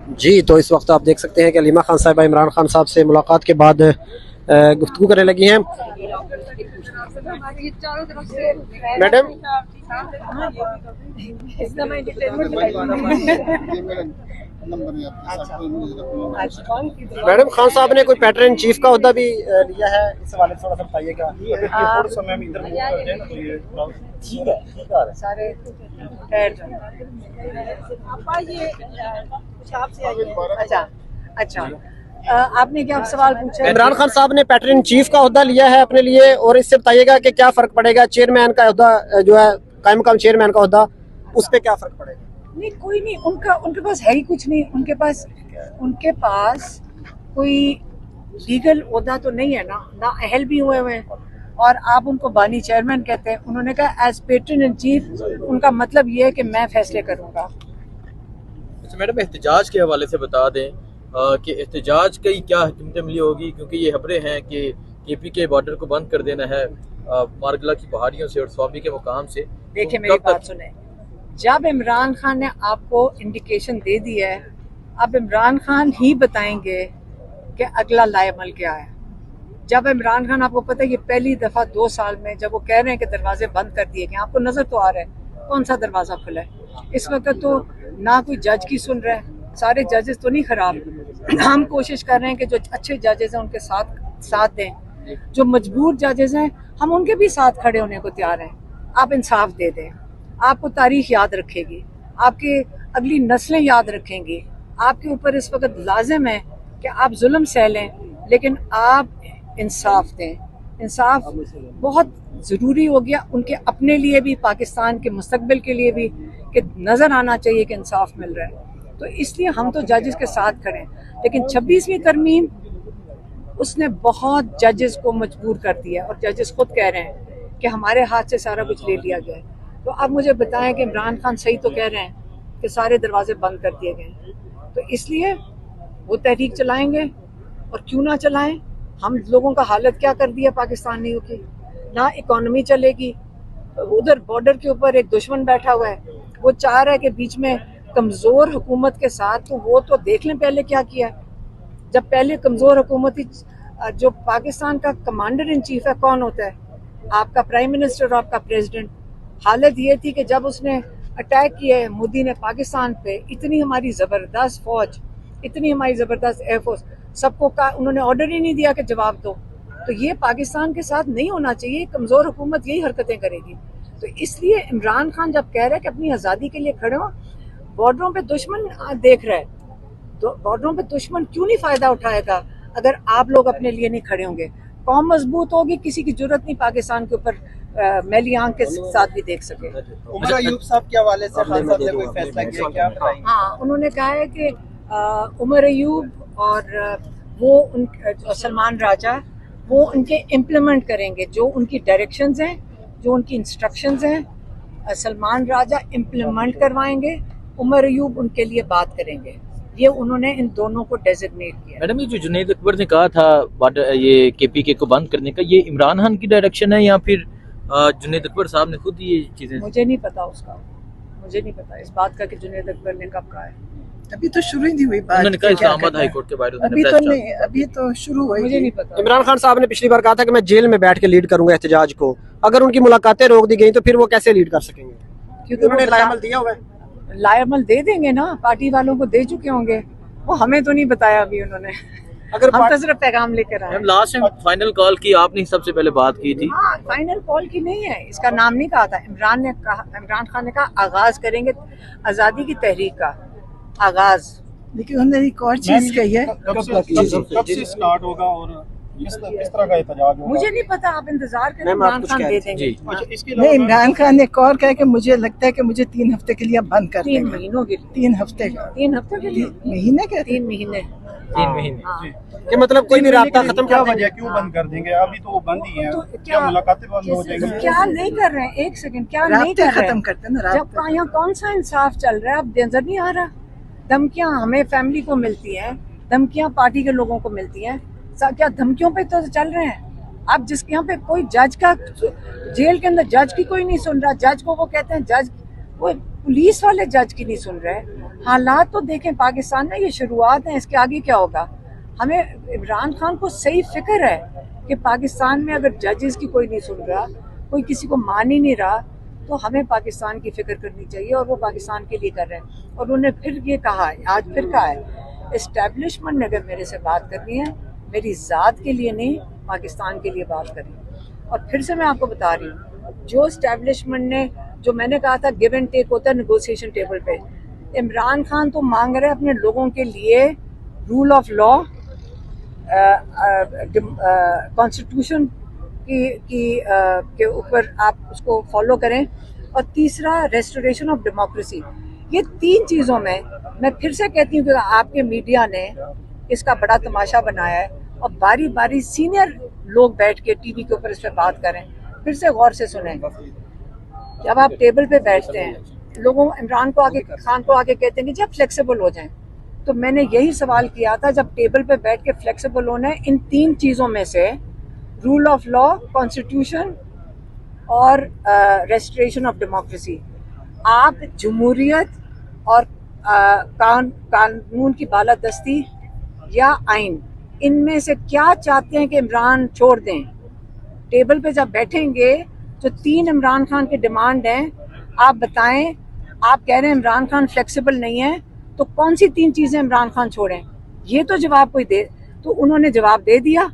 जी, तो इस वक्त आप देख सकते हैं कि अलीमा खान साहिबा इमरान खान साहब से मुलाकात के बाद गुफ्तगू करने लगी हैं। मैडम मैडम खान साहब ने कोई पैटर्न इन चीफ का ओहदा भी लिया है, इस हवाले से थोड़ा सा बताइएगा। सारे अच्छा अच्छा आपने क्या सवाल पूछा? इमरान खान साहब ने पैटर्न चीफ का ओहदा लिया है अपने लिए, और इससे बताइएगा कि क्या फर्क पड़ेगा चेयरमैन का ओहदा जो है कायम मकाम चेयरमैन का ओहदा, उस पर क्या फर्क पड़ेगा? नहीं, कोई नहीं, उनके पास है ही कुछ नहीं। उनके पास कोई लीगल ओहदा तो नहीं है ना अहल भी हुए हैं, और आप उनको बानी चेयरमैन कहते हैं। उन्होंने कहा एज पेट्रन इन चीफ, उनका मतलब ये है कि मैं फैसले करूंगा। अच्छा मैडम, एहतजाज के हवाले से बता दें कि एहतजाज की क्या हिकमत अमली होगी, क्योंकि ये खबरें हैं कि केपी के बॉर्डर को बंद कर देना है मारगला की पहाड़ियों से और स्वाबी के मुकाम से। देखिए मेरी बात सुने, जब इमरान खान ने आपको इंडिकेशन दे दी है, अब इमरान खान ही बताएंगे कि अगला लाएमल क्या है। जब इमरान खान, आपको पता है ये पहली दफा 2 साल में जब वो कह रहे हैं कि दरवाजे बंद कर दिए गए, आपको नजर तो आ रहा है कौन सा दरवाजा खुला है इस वक्त? तो ना कोई जज की सुन रहा है, सारे जजेस तो नहीं खराब। हम कोशिश कर रहे हैं कि जो अच्छे जजेस हैं उनके साथ दें, जो मजबूर जजेस हैं हम उनके भी साथ खड़े होने को तैयार हैं। आप इंसाफ दे दें, आपको तारीख याद रखेगी, आपके अगली नस्लें याद रखेंगी। आपके ऊपर इस वक्त लाजिम है कि आप जुल्म सह लें, लेकिन आप इंसाफ दें। इंसाफ बहुत ज़रूरी हो गया उनके अपने लिए भी, पाकिस्तान के मुस्तकबिल के लिए भी, कि नज़र आना चाहिए कि इंसाफ मिल रहा है। तो इसलिए हम तो जजेस के साथ खड़े हैं, लेकिन 26वीं तरमीम उसने बहुत जजेस को मजबूर कर दिया, और जजेस खुद कह रहे हैं कि हमारे हाथ से सारा कुछ ले लिया गया है। तो अब मुझे बताएं कि इमरान खान सही तो कह रहे हैं कि सारे दरवाजे बंद कर दिए गए, तो इसलिए वो तहरीक चलाएंगे, और क्यों ना चलाएं। हम लोगों का हालत क्या कर दिया पाकिस्तानियों की, ना इकोनॉमी चलेगी। उधर बॉर्डर के ऊपर एक दुश्मन बैठा हुआ है, वो चाह रहा है कि बीच में कमज़ोर हुकूमत के साथ, तो वो तो देख लें पहले क्या किया है। जब पहले कमज़ोर हुकूमत, जो पाकिस्तान का कमांडर इन चीफ है कौन होता है? आपका प्राइम मिनिस्टर और आपका प्रेसिडेंट। हालत ये थी कि जब उसने अटैक किया है मोदी ने पाकिस्तान पे, इतनी हमारी ज़बरदस्त फौज, इतनी हमारी ज़बरदस्त एयरफोर्स, सबको कहा, उन्होंने ऑर्डर ही नहीं दिया कि जवाब दो। तो ये पाकिस्तान के साथ नहीं होना चाहिए। कमज़ोर हुकूमत यही हरकतें करेगी। तो इसलिए इमरान खान जब कह रहे हैं कि अपनी आज़ादी के लिए खड़े हो, बॉर्डरों पे दुश्मन देख रहा है, तो बॉर्डरों पे दुश्मन क्यों नहीं फ़ायदा उठाएगा अगर आप लोग अपने लिए नहीं खड़े होंगे? कौम मजबूत होगी, किसी की जरूरत नहीं पाकिस्तान के ऊपर मैली आंख के साथ भी देख सके। उमर अयूब साहब के हवाले से खान साहब ने कोई फैसला किया क्या? हाँ, उन्होंने कहा है कि उमर अयूब और वो सलमान राजा, वो उनके इम्प्लीमेंट करेंगे जो उनकी डायरेक्शंस हैं, जो उनकी इंस्ट्रक्शंस हैं। सलमान राजा इम्प्लीमेंट करवाएंगे, उमर अयूब उनके लिए बात करेंगे। ये उन्होंने इन दोनों को डेजिग्नेट किया। मैडम, ये जो जुनैद अकबर ने कहा था ये केपीके को बंद करने का, ये इमरान खान की डायरेक्शन है या फिर जुनैद अकबर साहब ने खुद ये चीजें? मुझे नहीं पता उसका, मुझे नहीं पता इस बात का कि जुनैद अकबर ने कब कहा है। अभी तो शुरू ही नहीं हुई बात। उन्होंने कहा इस्लामाबाद हाई कोर्ट के बाहर अभी तो शुरू हुई। मुझे नहीं पता। इमरान खान साहब ने पिछली बार कहा था कि मैं जेल में बैठ के लीड करूंगा एहतजाज को। अगर उनकी मुलाकातें रोक दी गई तो फिर वो कैसे लीड कर सकेंगे? क्योंकि उन्होंने लायमल दिया हुआ है। लायमल दे देंगे ना, पार्टी वालों को दे चुके होंगे, वो हमें तो नहीं बताया अभी उन्होंने। अगर हम तो सिर्फ पैगाम लेकर आए। लास्ट में फाइनल कॉल की आपने सबसे पहले बात की थी। हाँ, फाइनल कॉल की नहीं है, इसका नाम नहीं कहा था। इमरान खान ने कहा आगाज करेंगे आज़ादी की तहरीक का आगाज। लेकिन उन्होंने एक और चीज कही है, कब से स्टार्ट होगा और किस तरह का एहतजाज होगा? मुझे नहीं पता, आप इंतजार करें, इमरान खान दे देंगे। नहीं, इमरान खान ने एक और कहा कि मुझे लगता है कि मुझे 3 हफ्ते के लिए बंद कर 3 देंगे। महीनों के लिए। 3 हफ्ते का, 3 हफ्ते के लिए, महीने के 3 महीने। 3 महीने हाँ। कि मतलब कोई भी रास्ता खत्म क्या कर वजह, क्यों बंद कर देंगे? अभी तो वो बंद ही है। तो क्या मुलाकातें बंद हो जाएंगी? क्या नहीं कर रहे हैं? एक सेकंड, क्या नहीं रास्ते कर रहे खत्म हैं? करते हैं ना, जब रास्ते। यहाँ कौन सा इंसाफ चल रहा है, अब नजर नहीं आ रहा? धमकियां हमें फैमिली को मिलती हैं, धमकियां पार्टी के लोगों को मिलती हैं। क्या धमकियों पे तो चल रहे हैं? अब जिसके यहाँ पे कोई जज का, जेल के अंदर जज की कोई नहीं सुन रहा, जज को वो कहते हैं जज, वो पुलिस वाले जज की नहीं सुन रहे। हालात तो देखें पाकिस्तान में, ये शुरुआत है, इसके आगे क्या होगा। हमें इमरान खान को सही फिक्र है कि पाकिस्तान में अगर जजेस की कोई नहीं सुन रहा, कोई किसी को मान ही नहीं रहा, तो हमें पाकिस्तान की फिक्र करनी चाहिए और वो पाकिस्तान के लिए कर रहे हैं। और उन्होंने फिर ये कहा है, आज फिर कहा है, इस्टेब्लिशमेंट ने अगर मेरे से बात करनी है, मेरी ज़ात के लिए नहीं, पाकिस्तान के लिए बात करनी है। और फिर से मैं आपको बता रही हूँ, जो इस्टेब्लिशमेंट ने, जो मैंने कहा था गिव एंड टेक होता है नेगोशिएशन टेबल पे, इमरान खान तो मांग रहे हैं अपने लोगों के लिए रूल ऑफ लॉ, कॉन्स्टिट्यूशन के ऊपर आप उसको फॉलो करें, और तीसरा रेस्टोरेशन ऑफ डेमोक्रेसी। ये 3 चीज़ों में मैं फिर से कहती हूँ कि आपके मीडिया ने इसका बड़ा तमाशा बनाया है, और बारी बारी सीनियर लोग बैठ के टीवी के ऊपर इस पर बात करें। फिर से गौर से सुनें, जब आप टेबल पे बैठते हैं, लोगों इमरान खान को आके कहते हैं कि जब फ्लेक्सिबल हो जाएं, तो मैंने यही सवाल किया था, जब टेबल पे बैठ के फ्लेक्सिबल होना है इन 3 चीज़ों में से, रूल ऑफ लॉ, कॉन्स्टिट्यूशन और रेस्टोरेशन ऑफ डेमोक्रेसी, आप जमहूरियत और कानून की बालादस्ती या आइन, इनमें से क्या चाहते हैं कि इमरान छोड़ दें। टेबल पे जब बैठेंगे, जो 3 इमरान खान के डिमांड हैं, आप बताएं। आप कह रहे हैं इमरान खान फ्लेक्सिबल नहीं है, तो कौन सी 3 चीज़ें इमरान खान छोड़ें, ये तो जवाब कोई दे। तो उन्होंने जवाब दे दिया,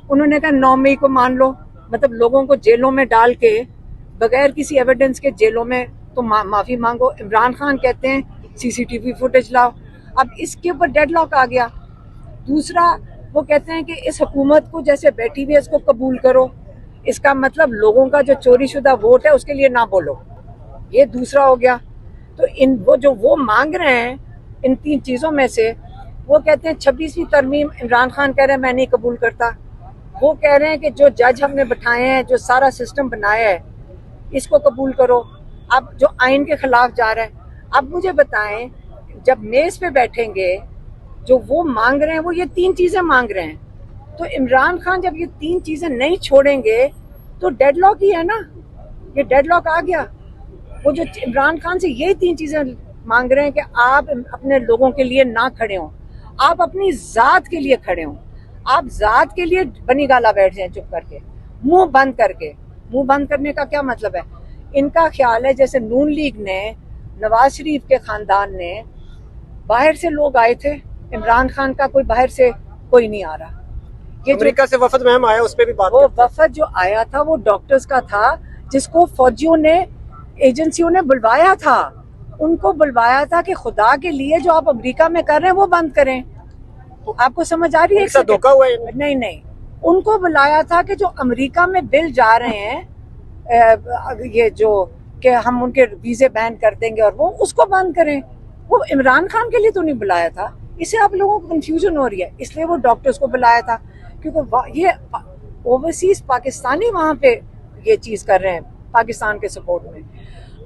उन्होंने कहा 9 मई को मान लो, मतलब लोगों को जेलों में डाल के बगैर किसी एविडेंस के जेलों में तो माफ़ी मांगो। इमरान खान कहते हैं सीसीटीवी फुटेज लाओ। अब इसके ऊपर डेडलॉक आ गया। दूसरा, वो कहते हैं कि इस हुकूमत को जैसे बैठी हुई है इसको कबूल करो, इसका मतलब लोगों का जो चोरीशुदा वोट है उसके लिए ना बोलो, ये दूसरा हो गया। तो इन वो मांग रहे हैं इन 3 चीज़ों में से, वो कहते हैं 26वीं तरमीम, इमरान खान कह रहे हैं मैं नहीं कबूल करता। वो कह रहे हैं कि जो जज हमने बिठाए हैं, जो सारा सिस्टम बनाया है, इसको कबूल करो। अब जो आइन के खिलाफ जा रहा है। अब मुझे बताएं, जब मेज़ पे बैठेंगे, जो वो मांग रहे हैं, वो ये 3 चीज़ें मांग रहे हैं, तो इमरान खान जब ये 3 चीज़ें नहीं छोड़ेंगे तो डेडलॉक ही है ना, ये डेडलॉक आ गया। वो जो इमरान खान से यही 3 चीज़ें मांग रहे हैं कि आप अपने लोगों के लिए ना खड़े हों, आप अपनी ज़ात के लिए खड़े हों, आप ज़ात के लिए बनी गाला बैठ जाएं चुप करके, मुंह बंद करके। मुंह बंद करने का क्या मतलब है? इनका ख्याल है जैसे नून लीग ने, नवाज शरीफ के ख़ानदान ने, बाहर से लोग आए थे, इमरान खान का कोई बाहर से कोई नहीं आ रहा। ये अमेरिका से वफद मैम आया, उस पर भी बात वो वफद जो आया था वो डॉक्टर्स का था, जिसको फौजियों ने, एजेंसियों ने बुलवाया था। उनको बुलवाया था कि खुदा के लिए जो आप अमेरिका में कर रहे हैं वो बंद करें। आपको समझ आ रही है? एक धोखा हुआ है। नहीं, उनको बुलाया था कि जो अमेरिका में बिल जा रहे हैं, ये जो कि हम उनके वीजे बैन कर देंगे और वो उसको बंद करें। वो इमरान खान के लिए तो नहीं बुलाया था। इससे आप लोगों को कंफ्यूजन हो रही है, इसलिए वो डॉक्टर्स को बुलाया था, क्योंकि ये ओवरसीज पाकिस्तानी वहाँ पे ये चीज़ कर रहे हैं पाकिस्तान के सपोर्ट में।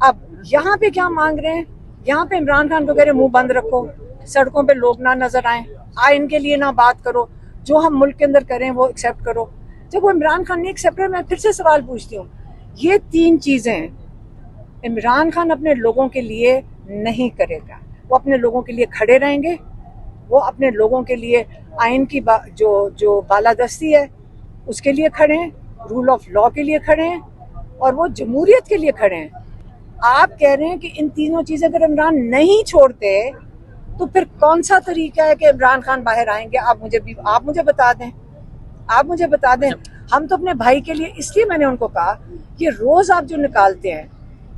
अब यहाँ पे क्या मांग रहे हैं? यहाँ पे इमरान खान को कह रहे मुंह बंद रखो, सड़कों पे लोग ना नजर आए, इनके लिए ना बात करो, जो हम मुल्क के अंदर करें वो एक्सेप्ट करो। जब वो इमरान खान नहीं एक्सेप्ट करे, मैं फिर से सवाल पूछती हूँ, ये 3 चीज़ें इमरान खान अपने लोगों के लिए नहीं करेगा। वो अपने लोगों के लिए खड़े रहेंगे, वो अपने लोगों के लिए आइन की जो बालादस्ती है उसके लिए खड़े हैं, रूल ऑफ लॉ के लिए खड़े हैं, और वो जमहूरियत के लिए खड़े हैं। आप कह रहे हैं कि इन तीनों चीज़ें अगर इमरान नहीं छोड़ते तो फिर कौन सा तरीका है कि इमरान खान बाहर आएंगे? आप मुझे बता दें, आप मुझे बता दें। हम तो अपने भाई के लिए, इसलिए मैंने उनको कहा ये रोज़ आप जो निकालते हैं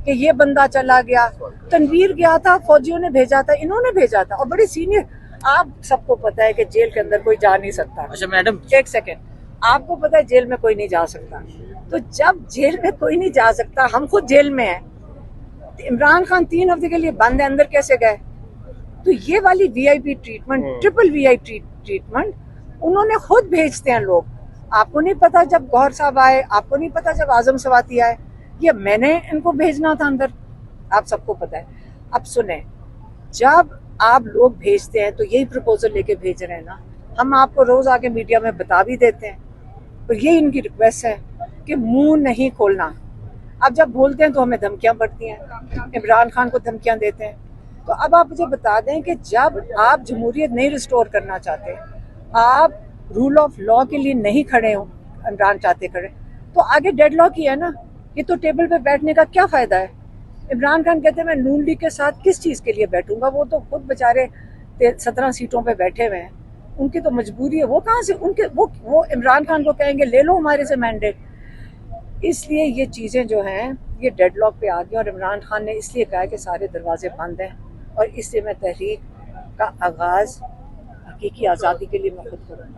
कि ये बंदा चला गया, तनवीर गया था, फौजियों ने भेजा था, इन्होंने भेजा था, और बड़े सीनियर, आप सबको पता है कि जेल के अंदर कोई जा नहीं सकता। अच्छा मैडम, एक सेकेंड, आपको पता है जेल में कोई नहीं जा सकता, तो जब जेल में कोई नहीं जा सकता, हम खुद जेल में हैं, इमरान खान 3 हफ्ते के लिए बंद है, अंदर कैसे गए? तो ये वाली VIP treatment, triple VIP treatment उन्होंने खुद भेजते हैं लोग। आपको नहीं पता जब गौहर साहब आए, आपको नहीं पता जब आजम सवाती आए, ये मैंने इनको भेजना था अंदर, आप सबको पता है। अब सुने, जब आप लोग भेजते हैं तो यही प्रपोजल लेके भेज रहे हैं ना, हम आपको रोज आके मीडिया में बता भी देते हैं, और ये इनकी रिक्वेस्ट है कि मुंह नहीं खोलना। अब जब बोलते हैं तो हमें धमकियां पड़ती हैं, इमरान खान को धमकियां देते हैं। तो अब आप मुझे बता दें कि जब आप जमहूरियत नहीं रिस्टोर करना चाहते, आप रूल ऑफ लॉ के लिए नहीं खड़े हो, इमरान चाहते खड़े, तो आगे डेडलॉक ही है ना। ये तो टेबल पे बैठने का क्या फ़ायदा है? इमरान खान कहते हैं मैं नून लीग के साथ किस चीज़ के लिए बैठूंगा, वो तो खुद बेचारे 17 सीटों पे बैठे हुए हैं, उनकी तो मजबूरी है। वो कहाँ से उनके वो इमरान खान को कहेंगे ले लो हमारे से मैंडेट। इसलिए ये चीज़ें जो हैं ये डेडलॉक पे आ गई और इमरान खान ने इसलिए कहा कि सारे दरवाजे बंद हैं और इससे मैं तहरीक का आगाज़ हकीकी आज़ादी के लिए मैं खुद करूँगा।